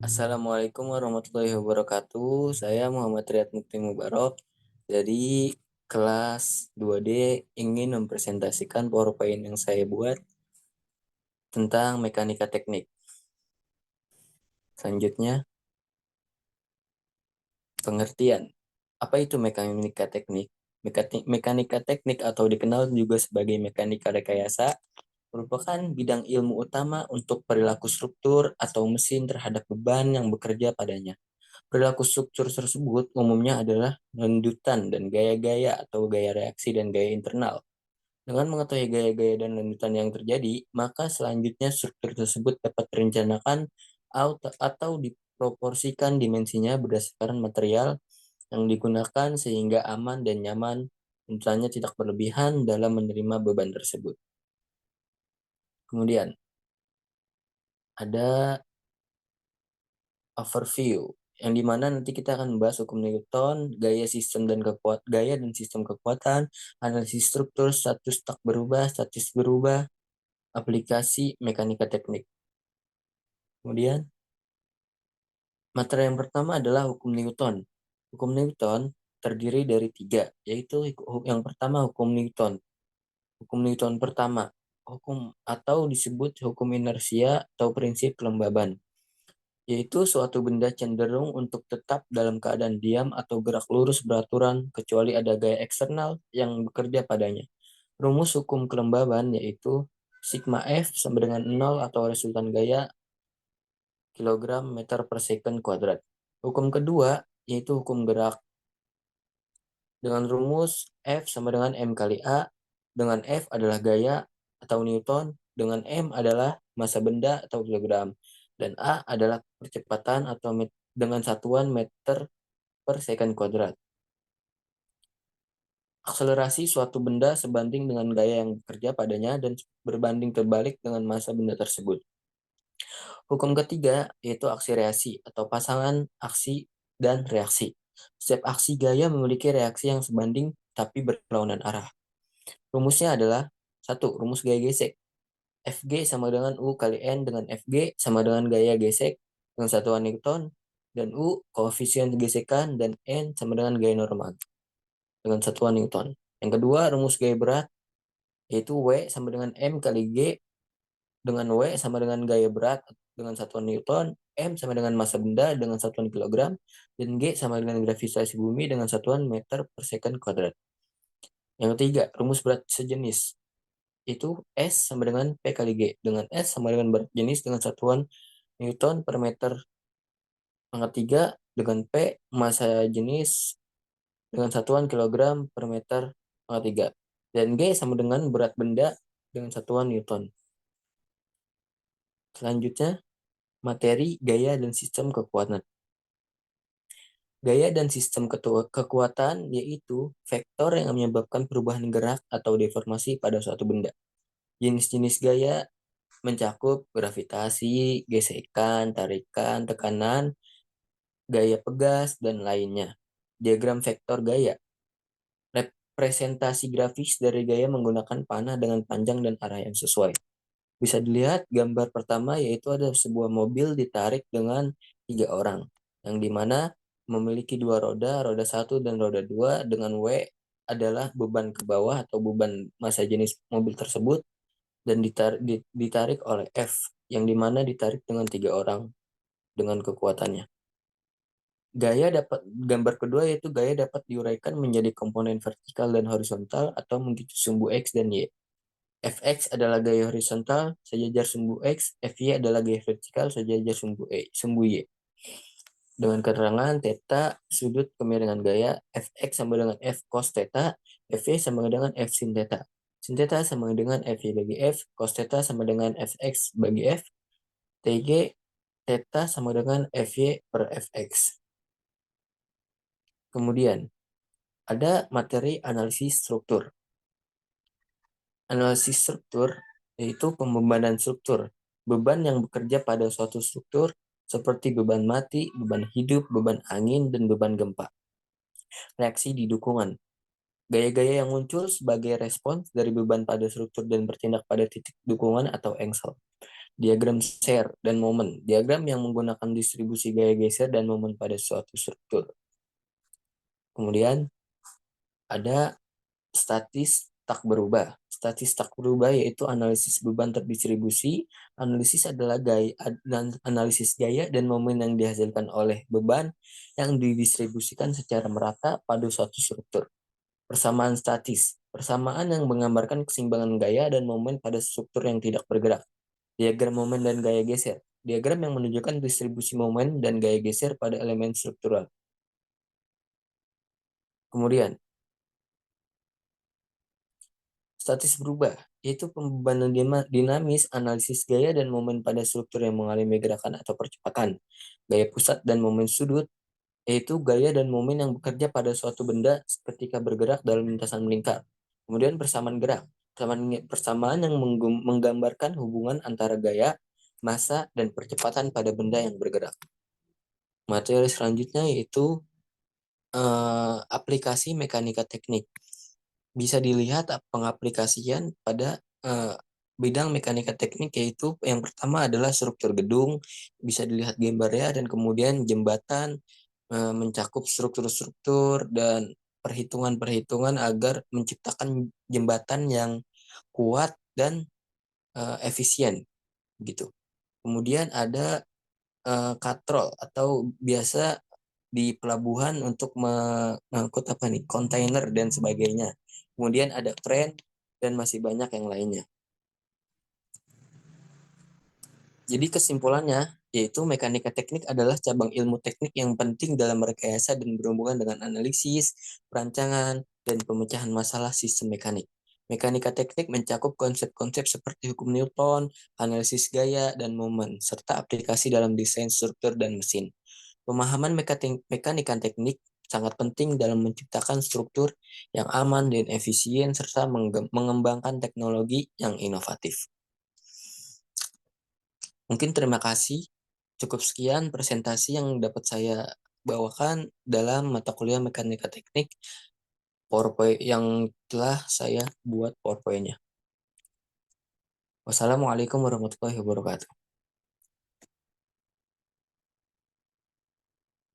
Assalamualaikum warahmatullahi wabarakatuh. Saya Muhammad Riyad Mukti Mubarok dari kelas 2D ingin mempresentasikan PowerPoint yang saya buat tentang mekanika teknik. Selanjutnya, pengertian. Apa itu mekanika teknik? Mekanika teknik atau dikenal juga sebagai mekanika rekayasa merupakan bidang ilmu utama untuk perilaku struktur atau mesin terhadap beban yang bekerja padanya. Perilaku struktur tersebut umumnya adalah lanjutan dan gaya-gaya atau gaya reaksi dan gaya internal. Dengan mengetahui gaya-gaya dan lanjutan yang terjadi, maka selanjutnya struktur tersebut dapat direncanakan atau diproporsikan dimensinya berdasarkan material yang digunakan sehingga aman dan nyaman, tentunya tidak berlebihan dalam menerima beban tersebut. Kemudian, ada overview yang dimana nanti kita akan membahas hukum Newton, gaya dan sistem kekuatan, analisis struktur, status berubah, aplikasi mekanika teknik. Kemudian materi yang pertama adalah hukum Newton. Hukum Newton terdiri dari 3, yaitu yang pertama hukum Newton. Hukum Newton pertama, hukum atau disebut hukum inersia atau prinsip kelembaban, yaitu suatu benda cenderung untuk tetap dalam keadaan diam atau gerak lurus beraturan kecuali ada gaya eksternal yang bekerja padanya. Rumus hukum kelembaban yaitu sigma F sama dengan 0 atau resultan gaya kilogram meter per second kuadrat. Hukum kedua yaitu hukum gerak dengan rumus F sama dengan M kali A, dengan F adalah gaya atau Newton, dengan M adalah massa benda atau kilogram, dan A adalah percepatan atau dengan satuan meter per second kuadrat. Akselerasi suatu benda sebanding dengan gaya yang bekerja padanya dan berbanding terbalik dengan massa benda tersebut. Hukum ketiga yaitu aksi reaksi atau pasangan aksi dan reaksi. Setiap aksi gaya memiliki reaksi yang sebanding tapi berlawanan arah. Rumusnya adalah satu, rumus gaya gesek. Fg sama dengan U kali N dengan Fg sama dengan gaya gesek dengan satuan Newton, dan U koefisien gesekan, dan N sama dengan gaya normal dengan satuan Newton. Yang kedua, rumus gaya berat yaitu W sama dengan M kali G dengan W sama dengan gaya berat dengan satuan Newton, M sama dengan massa benda dengan satuan kilogram, dan G sama dengan gravitasi bumi dengan satuan meter per second kuadrat. Yang ketiga, rumus berat sejenis itu S sama dengan P kali G, dengan S sama dengan berat jenis dengan satuan Newton per meter pangkat 3, dengan P massa jenis dengan satuan kilogram per meter pangkat 3, dan G sama dengan berat benda dengan satuan Newton. Selanjutnya, materi, gaya, dan sistem kekuatan. Gaya dan sistem kekuatan yaitu vektor yang menyebabkan perubahan gerak atau deformasi pada suatu benda. Jenis-jenis gaya mencakup gravitasi, gesekan, tarikan, tekanan, gaya pegas, dan lainnya. Diagram vektor gaya. Representasi grafis dari gaya menggunakan panah dengan panjang dan arah yang sesuai. Bisa dilihat gambar pertama yaitu ada sebuah mobil ditarik dengan 3 orang, yang dimana memiliki 2 roda, roda 1 dan roda 2, dengan W adalah beban ke bawah atau beban massa jenis mobil tersebut, dan ditarik oleh F, yang dimana ditarik dengan 3 orang dengan kekuatannya. Gambar kedua yaitu gaya dapat diuraikan menjadi komponen vertikal dan horizontal atau mengikuti sumbu X dan Y. Fx adalah gaya horizontal sejajar sumbu X, Fy adalah gaya vertikal sejajar sumbu Y. Dengan keterangan theta sudut kemiringan gaya, Fx sama dengan F cos theta, Fy sama dengan F sin theta. Sin theta sama dengan Fy bagi F, cos theta sama dengan Fx bagi F, Tg theta sama dengan Fy per Fx. Kemudian, ada materi analisis struktur. Analisis struktur yaitu pembebanan struktur. Beban yang bekerja pada suatu struktur seperti beban mati, beban hidup, beban angin, dan beban gempa. Reaksi di dukungan. Gaya-gaya yang muncul sebagai respons dari beban pada struktur dan bertindak pada titik dukungan atau engsel. Diagram share dan momen. Diagram yang menggunakan distribusi gaya geser dan momen pada suatu struktur. Kemudian ada statis tak berubah. Statis tak berubah yaitu analisis beban terdistribusi. Analisis adalah analisis gaya dan momen yang dihasilkan oleh beban yang didistribusikan secara merata pada suatu struktur. Persamaan statis. Persamaan yang menggambarkan keseimbangan gaya dan momen pada struktur yang tidak bergerak. Diagram momen dan gaya geser. Diagram yang menunjukkan distribusi momen dan gaya geser pada elemen struktural. Kemudian, statis berubah, yaitu pembebanan dinamis, analisis gaya dan momen pada struktur yang mengalami gerakan atau percepatan. Gaya pusat dan momen sudut, yaitu gaya dan momen yang bekerja pada suatu benda ketika bergerak dalam lintasan melingkar. Kemudian persamaan gerak, persamaan yang menggambarkan hubungan antara gaya, massa, dan percepatan pada benda yang bergerak. Materi selanjutnya yaitu aplikasi mekanika teknik. Bisa dilihat pengaplikasian pada bidang mekanika teknik, yaitu yang pertama adalah struktur gedung, bisa dilihat gambarnya, dan kemudian jembatan mencakup struktur-struktur dan perhitungan-perhitungan agar menciptakan jembatan yang kuat dan efisien gitu. Kemudian ada katrol atau biasa di pelabuhan untuk mengangkut kontainer dan sebagainya. Kemudian ada kren dan masih banyak yang lainnya. Jadi kesimpulannya yaitu mekanika teknik adalah cabang ilmu teknik yang penting dalam rekayasa dan berhubungan dengan analisis, perancangan, dan pemecahan masalah sistem mekanik. Mekanika teknik mencakup konsep-konsep seperti hukum Newton, analisis gaya dan momen, serta aplikasi dalam desain struktur dan mesin. Pemahaman mekanika teknik sangat penting dalam menciptakan struktur yang aman dan efisien serta mengembangkan teknologi yang inovatif. Mungkin terima kasih. Cukup sekian presentasi yang dapat saya bawakan dalam mata kuliah mekanika teknik PowerPoint yang telah saya buat PowerPoint-nya. Wassalamualaikum warahmatullahi wabarakatuh.